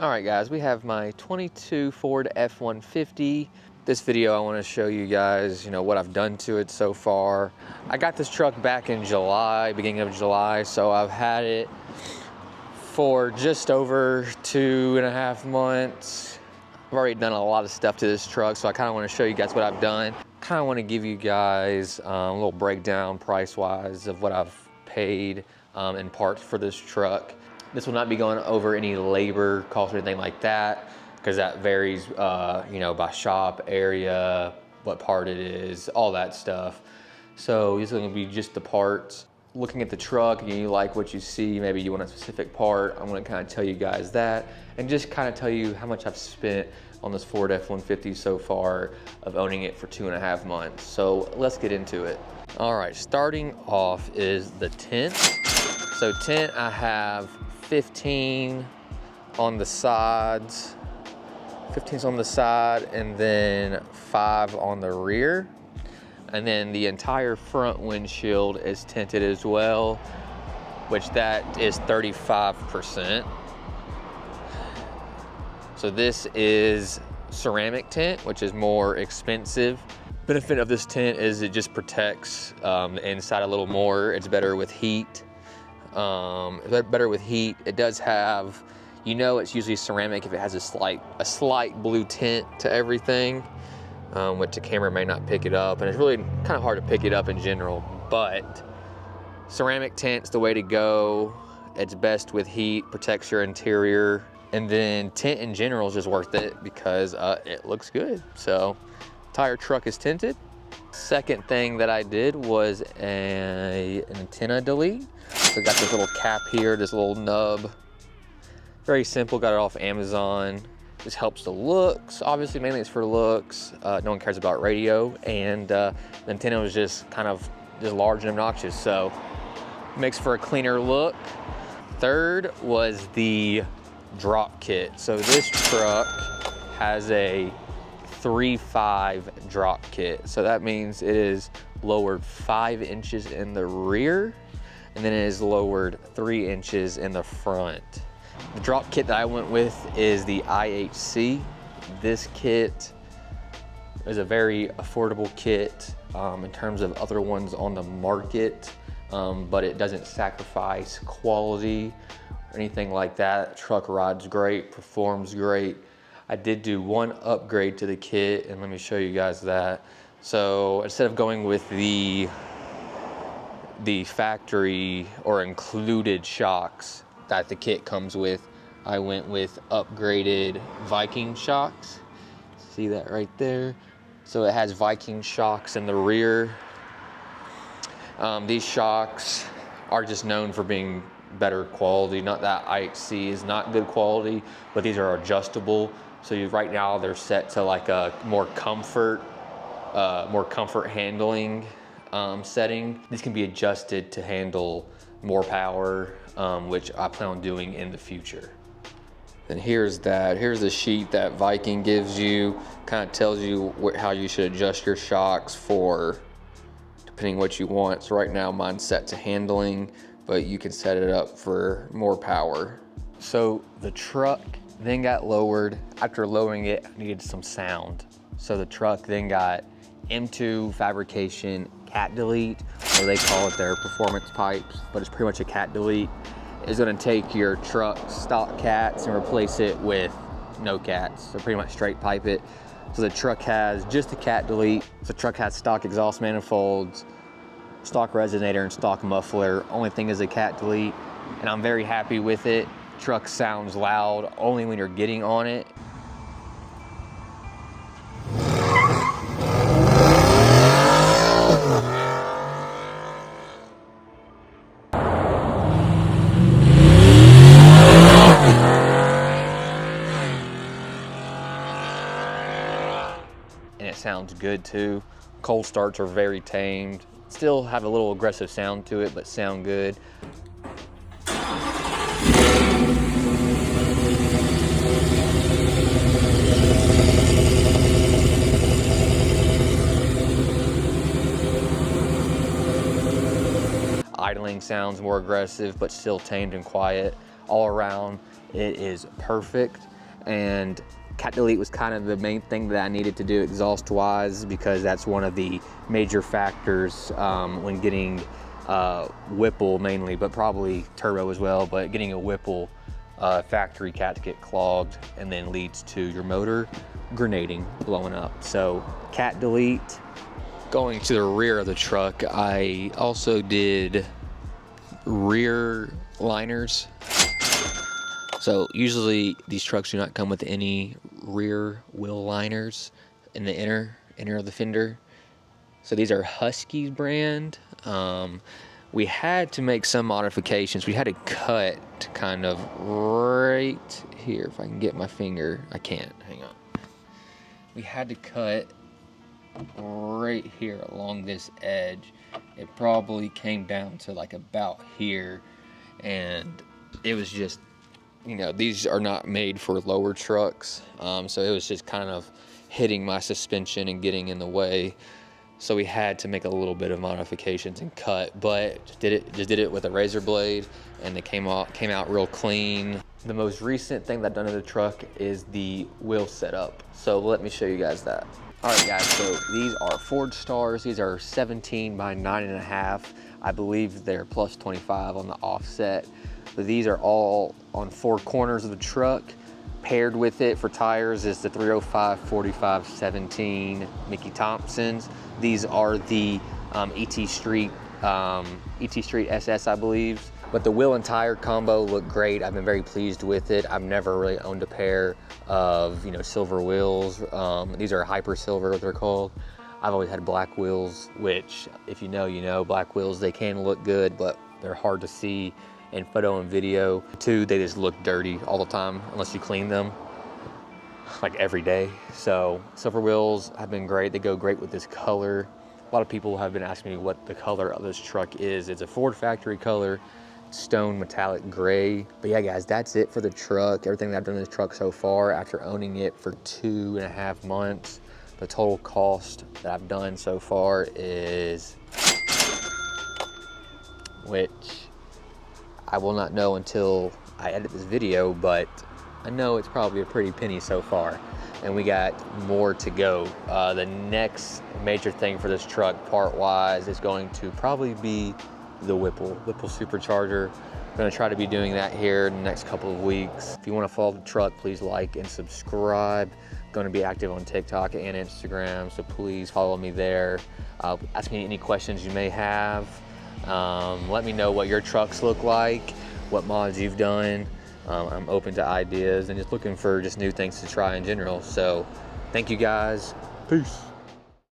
All right, guys, we have my 22 Ford F150. This video, I want to show you guys, what I've done to it so far. I got this truck back in July, beginning of July, so I've had it for just over 2.5 months. I've already done a lot of stuff to this truck, so I kind of want to show you guys what I've done. Kind of want to give you guys a little breakdown price-wise of what I've paid in parts for this truck. This will not be going over any labor costs or anything like that, because that varies, by shop, area, what part it is, all that stuff. So this is going to be just the parts. Looking at the truck and you like what you see, maybe you want a specific part, I'm going to kind of tell you guys that, and just kind of tell you how much I've spent on this Ford F-150 so far of owning it for 2.5 months. So let's get into it. All right, starting off is the tint. So tint, I have 15 on the sides, 15's on the side, and then 5 on the rear. And then the entire front windshield is tinted as well, which that is 35%. So this is ceramic tint, which is more expensive. Benefit of this tint is it just protects the inside a little more. It's better with heat. It does have, it's usually ceramic if it has a slight blue tint to everything, which the camera may not pick it up, and it's really kind of hard to pick it up in general, but ceramic tint's the way to go. It's best with heat, protects your interior, and then tint in general is just worth it because it looks good. So entire truck is tinted. Second thing that I did was an antenna delete. So I got this little cap here, this little nub. Very simple, got it off Amazon. This helps the looks. Obviously, mainly it's for looks. No one cares about radio. And the antenna was just kind of large and obnoxious. So makes for a cleaner look. Third was the drop kit. So this truck has a 3.5 drop kit. So that means it is lowered 5 inches in the rear, and then it is lowered 3 inches in the front. The drop kit that I went with is the IHC. This kit is a very affordable kit in terms of other ones on the market, but it doesn't sacrifice quality or anything like that. The truck rides great, performs great. I did do one upgrade to the kit, and let me show you guys that. So instead of going with the factory or included shocks that the kit comes with, I went with upgraded Viking shocks. See that right there? So it has Viking shocks in the rear. These shocks are just known for being better quality. Not that IHC is not good quality, but these are adjustable. So right now they're set to like a more comfort handling setting. This can be adjusted to handle more power, which I plan on doing in the future. And here's the sheet that Viking gives you. Kind of tells you how you should adjust your shocks for depending what you want. So right now mine's set to handling, but you can set it up for more power. So the truck then got lowered. After lowering it, I needed some sound. So the truck then got M2 fabrication cat delete, or they call it their performance pipes, but it's pretty much a cat delete. It's gonna take your truck's stock cats and replace it with no cats. So pretty much straight pipe it. So the truck has just a cat delete. So the truck has stock exhaust manifolds, stock resonator, and stock muffler. Only thing is a cat delete, and I'm very happy with it. Truck sounds loud only when you're getting on it. And it sounds good too. Cold starts are very tamed. Still have a little aggressive sound to it, but sound good. Idling sounds more aggressive, but still tamed and quiet. all around, it is perfect. And cat delete was kind of the main thing that I needed to do exhaust wise, because that's one of the major factors when getting Whipple mainly, but probably turbo as well, but getting a Whipple factory cat to get clogged and then leads to your motor grenading, blowing up. So cat delete. Going to the rear of the truck, I also did rear liners. So usually these trucks do not come with any rear wheel liners in the inner of the fender. So these are Husky brand. We had to make some modifications. We had to cut kind of right here. If I can get my finger, I can't, hang on. We had to cut right here along this edge. It probably came down to like about here, and it was just, you know, these are not made for lower trucks, so it was just kind of hitting my suspension and getting in the way. So we had to make a little bit of modifications and cut, but just did it with a razor blade, and it came out real clean. The most recent thing that I've done to the truck is the wheel setup. So let me show you guys that. All right, guys, so these are Ford Stars. These are 17 by 9.5. I believe they're plus 25 on the offset. But these are all on 4 corners of the truck. Paired with it for tires is the 305 45 17 Mickey Thompsons. These are the ET Street SS, I believe. But the wheel and tire combo look great. I've been very pleased with it. I've never really owned a pair of, you know, silver wheels. These are hyper silver, what they're called. I've always had black wheels, which, if you know, you know. Black wheels, they can look good, but they're hard to see in photo and video. Two, they just look dirty all the time unless you clean them like every day. So silver wheels have been great. They go great with this color. A lot of people have been asking me what the color of this truck is. It's a Ford factory color, stone metallic gray. But yeah, guys, that's it for the truck. Everything that I've done in this truck so far after owning it for 2.5 months. The total cost that I've done so far is, which I will not know until I edit this video, but I know it's probably a pretty penny so far, and we got more to go. The next major thing for this truck part-wise is going to probably be the Whipple supercharger. I'm gonna try to be doing that here in the next couple of weeks. If you wanna follow the truck, please like and subscribe. I'm gonna be active on TikTok and Instagram, so please follow me there. Ask me any questions you may have. Let me know what your trucks look like, what mods you've done. I'm open to ideas and just looking for just new things to try in general. So thank you guys. Peace.